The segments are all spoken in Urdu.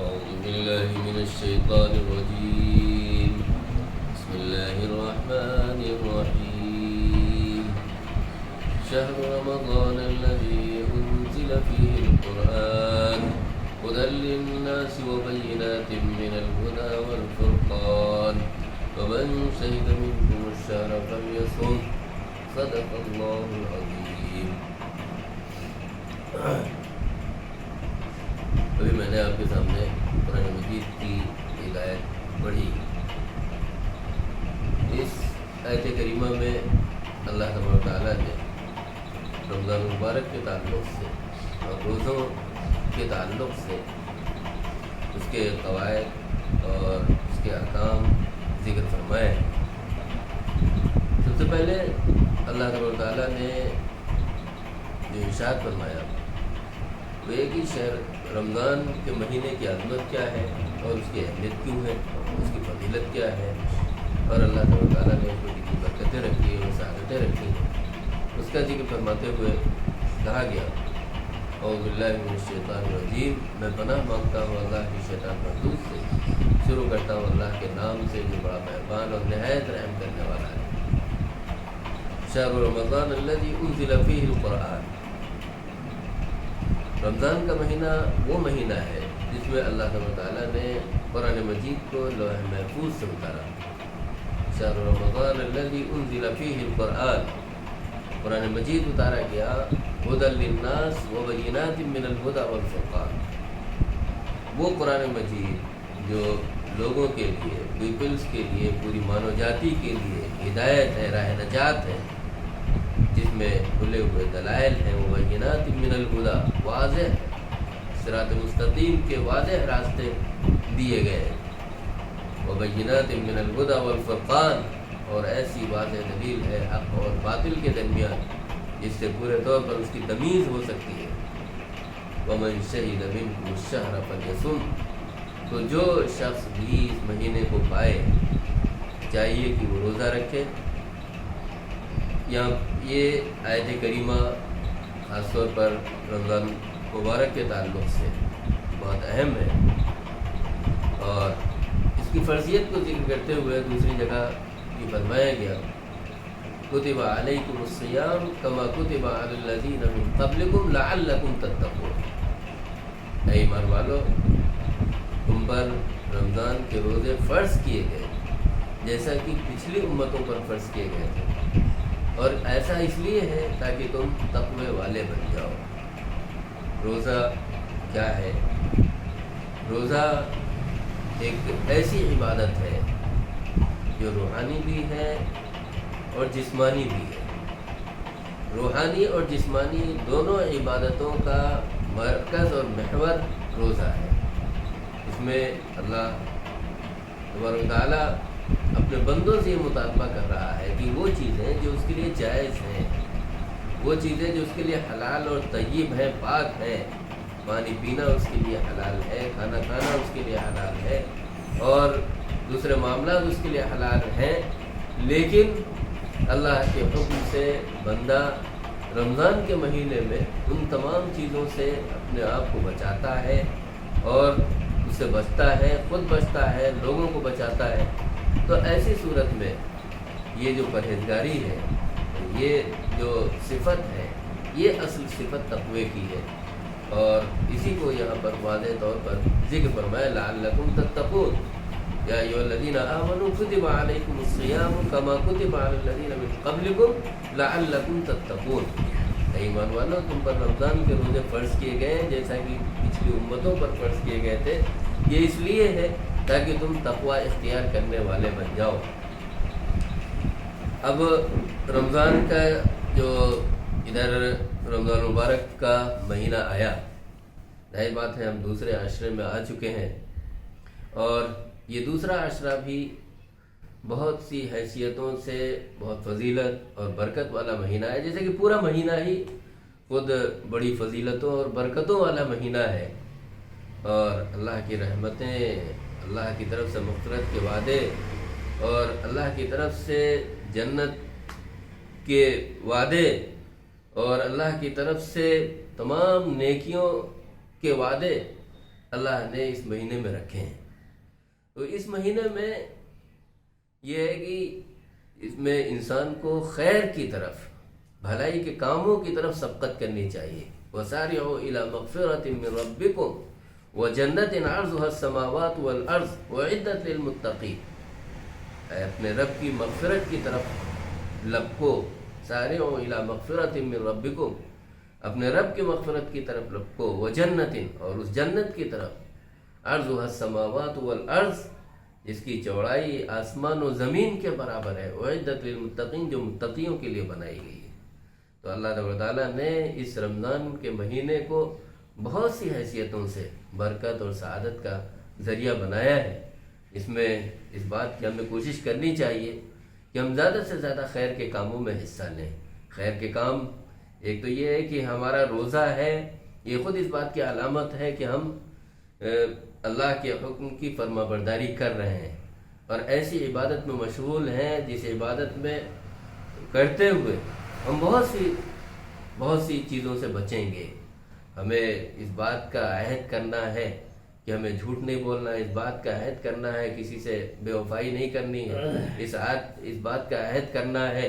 أعوذ بالله من الشيطان الرجيم. بسم الله الرحمن الرحيم. شهر رمضان الذي أنزل فيه القرآن هدى للناس وبينات من الهدى والفرقان فمن شهد منكم الشهر فليصم. صدق الله العظيم. ابھی میں نے آپ کے سامنے قرآن مجید کی ایک آیت پڑھی. اس آیت کریمہ میں اللہ تبارک و تعالیٰ نے رمضان المبارک کے تعلق سے اور روزوں کے تعلق سے اس کے قواعد اور اس کے احکام ذکر فرمائے. سب سے پہلے اللہ تبارک و تعالیٰ نے جو ارشاد فرمایا وہ ایک ہی شہر رمضان کے مہینے کی عظمت کیا ہے اور اس کی اہمیت کیوں ہے، اس کی فضیلت کیا ہے، اور اللہ تبارک و تعالیٰ نے اس کو کتنی برکتیں رکھی اور سعادتیں رکھی ہیں، اس کا ذکر فرماتے ہوئے کہا گیا اعوذ باللہ من الشیطان الرجیم، میں پناہ مانگتا ہوں اللہ کی شیطان مردود سے. شروع کرتا ہوں اللہ کے نام سے جو بڑا مہربان اور نہایت رحم کرنے والا ہے. شہر رمضان الذی انزل فیہ القرآن، رمضان کا مہینہ وہ مہینہ ہے جس میں اللہ تبارک و تعالیٰ نے قرآن مجید کو لوح محفوظ سے اتارا. شہر رمضان الذی انزل فیہ القرآن، قرآن مجید اتارا گیا ہدی للناس وبینات من الہدی والفرقان. وہ قرآن مجید جو لوگوں کے لیے، پیپلز کے لیے، پوری مانو جاتی کے لیے ہدایت ہے، راہ نجات ہے، جس میں کھلے ہوئے دلائل ہیں، مبینات من الہدی، واضح صراط مستقیم کے واضح راستے دیے گئے، مبینات من الہدی والفرقان، اور ایسی واضح دلیل ہے حق اور باطل کے درمیان جس سے پورے طور پر اس کی تمیز ہو سکتی ہے. ومن شہد منکم الشہر فلیصم، تو جو شخص بھی اس مہینے کو پائے چاہیے کہ وہ روزہ رکھے. یہاں یہ آیت کریمہ خاص طور پر رمضان مبارک کے تعلق سے بہت اہم ہے، اور اس کی فرضیت کو ذکر کرتے ہوئے دوسری جگہ یہ فرمایا گیا کتب علیکم الصیام کما کتب علی الذین من قبلکم لعلکم تتقون. اے ایمان والو، تم پر رمضان کے روزے فرض کیے گئے جیسا کہ پچھلی امتوں پر فرض کیے گئے تھے، اور ایسا اس لیے ہے تاکہ تم تقوی والے بن جاؤ. روزہ کیا ہے؟ روزہ ایک ایسی عبادت ہے جو روحانی بھی ہے اور جسمانی بھی ہے. روحانی اور جسمانی دونوں عبادتوں کا مرکز اور محور روزہ ہے. اس میں اللہ تبارک و تعالیٰ اپنے بندوں سے یہ مطالبہ کر رہا ہے کہ وہ چیزیں جو اس کے لیے جائز ہیں، وہ چیزیں جو اس کے لیے حلال اور طیب ہیں، پاک ہیں، پانی پینا اس کے لیے حلال ہے، کھانا کھانا اس کے لیے حلال ہے، اور دوسرے معاملات اس کے لیے حلال ہیں، لیکن اللہ کے حکم سے بندہ رمضان کے مہینے میں ان تمام چیزوں سے اپنے آپ کو بچاتا ہے اور اس سے بچتا ہے، خود بچتا ہے، لوگوں کو بچاتا ہے. تو ایسی صورت میں یہ جو پرہیزگاری ہے، یہ جو صفت ہے، یہ اصل صفت تقوی کی ہے، اور اسی کو یہاں پر واضح طور پر ذکر فرمایا لعلکم تتقون. یا ایھا الذین آمنوا کتب علیکم الصیام کما کتب علی الذین من قبلکم لعلکم تتقون. اے ایمان والو، تم پر رمضان کے روزے فرض کیے گئے ہیں جیسا کہ پچھلی امتوں پر فرض کیے گئے تھے. یہ اس لیے ہے تاکہ تم تقوی اختیار کرنے والے بن جاؤ. اب رمضان کا جو ادھر رمضان مبارک کا مہینہ آیا، ظاہر بات ہے ہم دوسرے عشرے میں آ چکے ہیں، اور یہ دوسرا عشرہ بھی بہت سی حیثیتوں سے بہت فضیلت اور برکت والا مہینہ ہے، جیسے کہ پورا مہینہ ہی خود بڑی فضیلتوں اور برکتوں والا مہینہ ہے، اور اللہ کی رحمتیں، اللہ کی طرف سے مغفرت کے وعدے اور اللہ کی طرف سے جنت کے وعدے اور اللہ کی طرف سے تمام نیکیوں کے وعدے اللہ نے اس مہینے میں رکھے ہیں۔ تو اس مہینے میں یہ ہے کہ اس میں انسان کو خیر کی طرف، بھلائی کے کاموں کی طرف سبقت کرنی چاہیے۔ وَسَارِعُوا إِلَى مَغْفِرَةٍ مِّن رَبِّكُمْ وَجَنَّةٍ عَرْضُهَا السَّمَاوَاتُ وَالْأَرْضُ وَأُعِدَّتْ لِلْمُتَّقِينَ، اپنے رب کی مغفرت کی طرف لپکو۔ سارعوا إِلَى مَغْفِرَةٍ مِّن رَبِّكُمْ، اپنے رب کی مغفرت کی طرف لپکو، وَجَنَّةٍ، اور اس جنت کی طرف، عَرْضُهَا السَّمَاوَاتُ وَالْأَرْضُ، جس کی چوڑائی آسمان و زمین کے برابر ہے، اعدت للمتقین، جو متقیوں کے لیے بنائی گئی ہے۔ تو اللہ تعالیٰ نے اس رمضان کے مہینے کو بہت سی حیثیتوں سے برکت اور سعادت کا ذریعہ بنایا ہے۔ اس میں اس بات کی ہمیں کوشش کرنی چاہیے کہ ہم زیادہ سے زیادہ خیر کے کاموں میں حصہ لیں۔ خیر کے کام، ایک تو یہ ہے کہ ہمارا روزہ ہے، یہ خود اس بات کی علامت ہے کہ ہم اللہ کے حکم کی فرما برداری کر رہے ہیں اور ایسی عبادت میں مشغول ہیں جس عبادت میں کرتے ہوئے ہم بہت سی چیزوں سے بچیں گے۔ ہمیں اس بات کا عہد کرنا ہے کہ ہمیں جھوٹ نہیں بولنا، اس بات کا عہد کرنا ہے کسی سے بے وفائی نہیں کرنی ہے، اس بات کا عہد کرنا ہے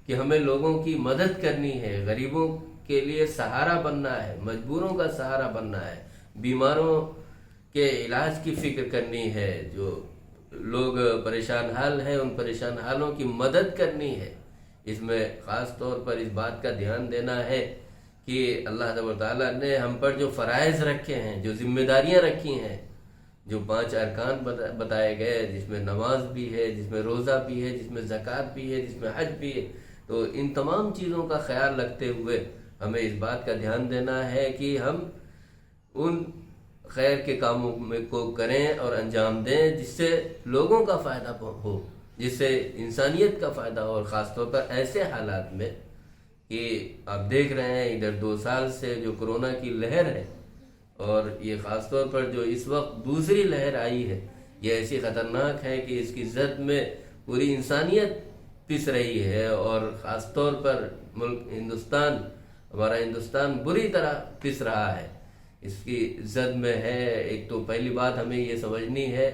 کہ ہمیں لوگوں کی مدد کرنی ہے، غریبوں کے لیے سہارا بننا ہے، مجبوروں کا سہارا بننا ہے، بیماروں کے علاج کی فکر کرنی ہے، جو لوگ پریشان حال ہیں ان پریشان حالوں کی مدد کرنی ہے۔ اس میں خاص طور پر اس بات کا دھیان دینا ہے کہ اللہ تعالیٰ نے ہم پر جو فرائض رکھے ہیں، جو ذمہ داریاں رکھی ہیں، جو 5 ارکان بتائے گئے، جس میں نماز بھی ہے، جس میں روزہ بھی ہے، جس میں زکوٰۃ بھی ہے، جس میں حج بھی ہے، تو ان تمام چیزوں کا خیال رکھتے ہوئے ہمیں اس بات کا دھیان دینا ہے کہ ہم ان خیر کے کاموں کو کریں اور انجام دیں جس سے لوگوں کا فائدہ ہو، جس سے انسانیت کا فائدہ ہو، اور خاص طور پر ایسے حالات میں کہ آپ دیکھ رہے ہیں ادھر 2 سال سے جو کرونا کی لہر ہے، اور یہ خاص طور پر جو اس وقت دوسری لہر آئی ہے، یہ ایسی خطرناک ہے کہ اس کی زد میں پوری انسانیت پس رہی ہے، اور خاص طور پر ہمارا ہندوستان بری طرح پس رہا ہے، اس کی زد میں ہے۔ ایک تو پہلی بات ہمیں یہ سمجھنی ہے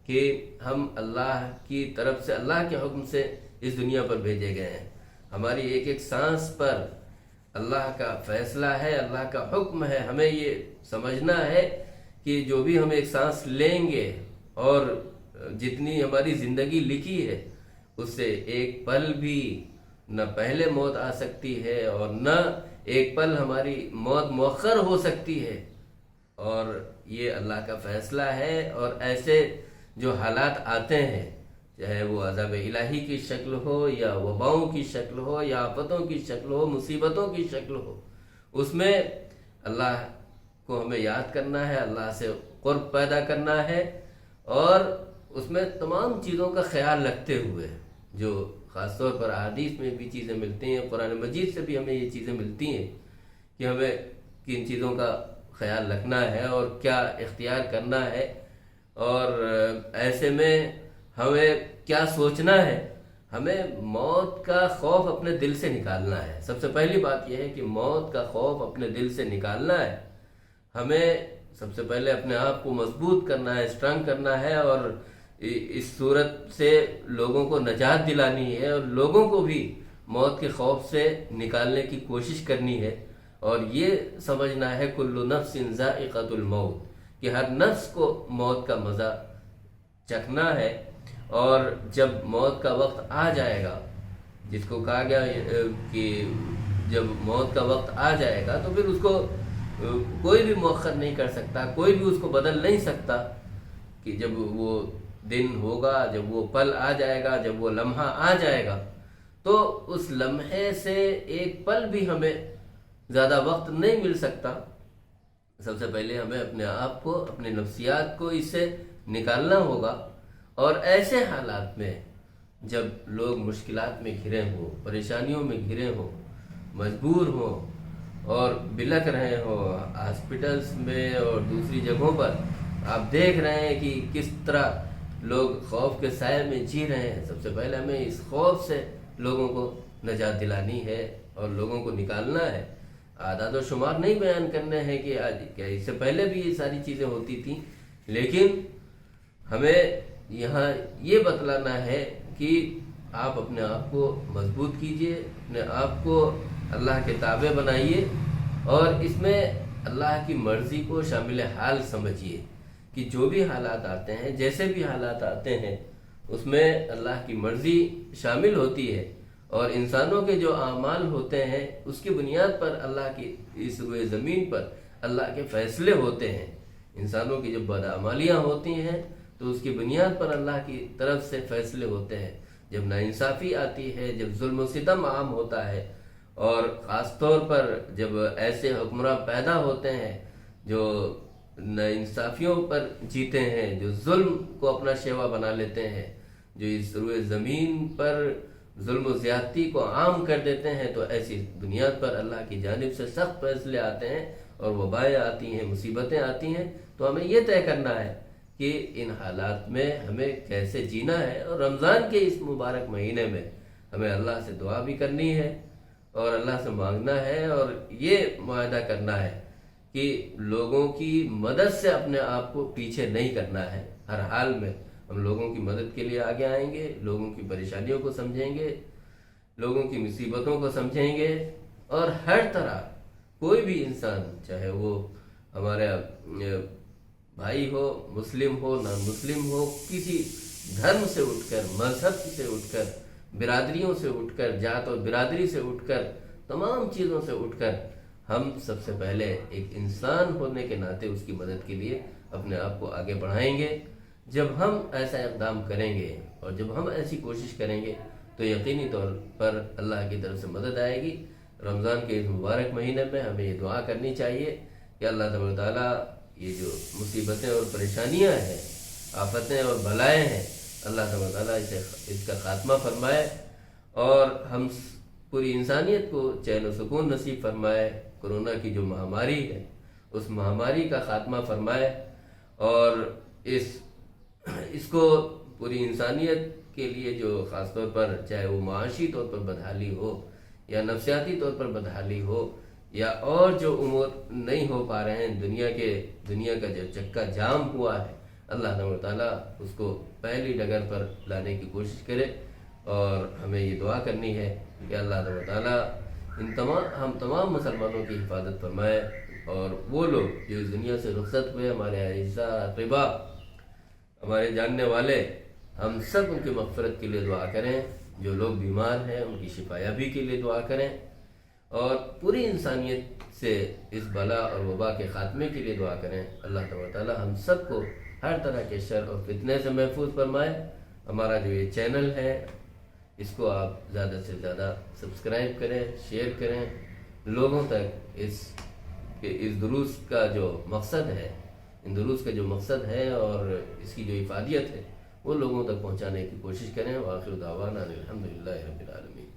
کہ ہم اللہ کی طرف سے، اللہ کے حکم سے اس دنیا پر بھیجے گئے ہیں۔ ہماری ایک ایک سانس پر اللہ کا فیصلہ ہے، اللہ کا حکم ہے۔ ہمیں یہ سمجھنا ہے کہ جو بھی ہم ایک سانس لیں گے اور جتنی ہماری زندگی لکھی ہے، اس سے ایک پل بھی نہ پہلے موت آ سکتی ہے اور نہ ایک پل ہماری موت مؤخر ہو سکتی ہے، اور یہ اللہ کا فیصلہ ہے۔ اور ایسے جو حالات آتے ہیں، چاہے وہ عذاب الہی کی شکل ہو یا وباؤں کی شکل ہو یا آفتوں کی شکل ہو، مصیبتوں کی شکل ہو، اس میں اللہ کو ہمیں یاد کرنا ہے، اللہ سے قرب پیدا کرنا ہے، اور اس میں تمام چیزوں کا خیال رکھتے ہوئے، جو خاص طور پر احادیث میں بھی چیزیں ملتی ہیں، قرآن مجید سے بھی ہمیں یہ چیزیں ملتی ہیں کہ ہمیں کن چیزوں کا خیال رکھنا ہے اور کیا اختیار کرنا ہے، اور ایسے میں ہمیں کیا سوچنا ہے۔ ہمیں موت کا خوف اپنے دل سے نکالنا ہے۔ سب سے پہلی بات یہ ہے کہ موت کا خوف اپنے دل سے نکالنا ہے۔ ہمیں سب سے پہلے اپنے آپ کو مضبوط کرنا ہے، اسٹرانگ کرنا ہے، اور اس صورت سے لوگوں کو نجات دلانی ہے، اور لوگوں کو بھی موت کے خوف سے نکالنے کی کوشش کرنی ہے، اور یہ سمجھنا ہے کل نفس ذائقۃ الموت، کہ ہر نفس کو موت کا مزہ چکھنا ہے، اور جب موت کا وقت آ جائے گا، جس کو کہا گیا کہ جب موت کا وقت آ جائے گا تو پھر اس کو کوئی بھی مؤخر نہیں کر سکتا، کوئی بھی اس کو بدل نہیں سکتا، کہ جب وہ دن ہوگا، جب وہ پل آ جائے گا، جب وہ لمحہ آ جائے گا، تو اس لمحے سے ایک پل بھی ہمیں زیادہ وقت نہیں مل سکتا۔ سب سے پہلے ہمیں اپنے آپ کو، اپنے نفسیات کو اس سے نکالنا ہوگا، اور ایسے حالات میں جب لوگ مشکلات میں گھرے ہوں، پریشانیوں میں گھرے ہوں، مجبور ہوں اور بلک رہے ہوں، ہاسپٹلس میں اور دوسری جگہوں پر آپ دیکھ رہے ہیں کہ کس طرح لوگ خوف کے سائے میں جی رہے ہیں، سب سے پہلے ہمیں اس خوف سے لوگوں کو نجات دلانی ہے اور لوگوں کو نکالنا ہے۔ اعداد و شمار نہیں بیان کرنے ہیں کہ آج کیا اس سے پہلے بھی یہ ساری چیزیں ہوتی تھیں، لیکن ہمیں یہاں یہ بتلانا ہے کہ آپ اپنے آپ کو مضبوط کیجئے، اپنے آپ کو اللہ کے تابع بنائیے، اور اس میں اللہ کی مرضی کو شامل حال سمجھیے کہ جو بھی حالات آتے ہیں، جیسے بھی حالات آتے ہیں، اس میں اللہ کی مرضی شامل ہوتی ہے، اور انسانوں کے جو اعمال ہوتے ہیں اس کی بنیاد پر اللہ کی اس روئے زمین پر اللہ کے فیصلے ہوتے ہیں۔ انسانوں کی جو بدعمالیاں ہوتی ہیں تو اس کی بنیاد پر اللہ کی طرف سے فیصلے ہوتے ہیں۔ جب ناانصافی آتی ہے، جب ظلم و ستم عام ہوتا ہے، اور خاص طور پر جب ایسے حکمراں پیدا ہوتے ہیں جو ناانصافیوں پر جیتے ہیں، جو ظلم کو اپنا شیوا بنا لیتے ہیں، جو اس روئے زمین پر ظلم و زیادتی کو عام کر دیتے ہیں، تو ایسی بنیاد پر اللہ کی جانب سے سخت فیصلے آتے ہیں اور وبائیں آتی ہیں، مصیبتیں آتی ہیں۔ تو ہمیں یہ طے کرنا ہے کہ ان حالات میں ہمیں کیسے جینا ہے، اور رمضان کے اس مبارک مہینے میں ہمیں اللہ سے دعا بھی کرنی ہے اور اللہ سے مانگنا ہے، اور یہ معاہدہ کرنا ہے کہ لوگوں کی مدد سے اپنے آپ کو پیچھے نہیں کرنا ہے۔ ہر حال میں ہم لوگوں کی مدد کے لیے آگے آئیں گے، لوگوں کی پریشانیوں کو سمجھیں گے، لوگوں کی مصیبتوں کو سمجھیں گے، اور ہر طرح کوئی بھی انسان، چاہے وہ ہمارا بھائی ہو، مسلم ہو، نان مسلم ہو، کسی دھرم سے اٹھ کر، مذہب سے اٹھ کر، برادریوں سے اٹھ کر، ذات اور برادری سے اٹھ کر، تمام چیزوں سے اٹھ کر، ہم سب سے پہلے ایک انسان ہونے کے ناطے اس کی مدد کے لیے اپنے آپ کو آگے بڑھائیں گے۔ جب ہم ایسا اقدام کریں گے اور جب ہم ایسی کوشش کریں گے تو یقینی طور پر اللہ کی طرف سے مدد آئے گی۔ رمضان کے اس مبارک مہینے میں ہمیں یہ دعا کرنی چاہیے کہ اللہ تبارک و تعالیٰ یہ جو مصیبتیں اور پریشانیاں ہیں، آفتیں اور بلائیں ہیں، اللہ تبارک و تعالیٰ اس کا خاتمہ فرمائے، اور ہم پوری انسانیت کو چین و سکون نصیب فرمائے۔ کرونا کی جو مہاماری ہے اس مہاماری کا خاتمہ فرمائے، اور اس کو پوری انسانیت کے لیے جو خاص طور پر چاہے وہ معاشی طور پر بدحالی ہو یا نفسیاتی طور پر بدحالی ہو یا اور جو امور نہیں ہو پا رہے ہیں، دنیا کا جو چکا جام ہوا ہے، اللہ تبارک و تعالیٰ اس کو پہلی ڈگر پر لانے کی کوشش کرے۔ اور ہمیں یہ دعا کرنی ہے کہ اللہ تبارک و تعالیٰ ہم تمام مسلمانوں کی حفاظت فرمائے، اور وہ لوگ جو اس دنیا سے رخصت ہوئے، ہمارے اعزاء اقرباء، ہمارے جاننے والے، ہم سب ان کی مغفرت کے لیے دعا کریں۔ جو لوگ بیمار ہیں ان کی شفا یابی کے لیے دعا کریں، اور پوری انسانیت سے اس بلا اور وبا کے خاتمے کے لیے دعا کریں۔ اللہ تبارک و تعالیٰ ہم سب کو ہر طرح کے شر اور فتنے سے محفوظ فرمائے۔ ہمارا جو یہ چینل ہے اس کو آپ زیادہ سے زیادہ سبسکرائب کریں، شیئر کریں، لوگوں تک اس دروس کا جو مقصد ہے، ان دروس کا جو مقصد ہے اور اس کی جو افادیت ہے وہ لوگوں تک پہنچانے کی کوشش کریں۔ وآخر دعوانا الحمدللہ رب العالمین۔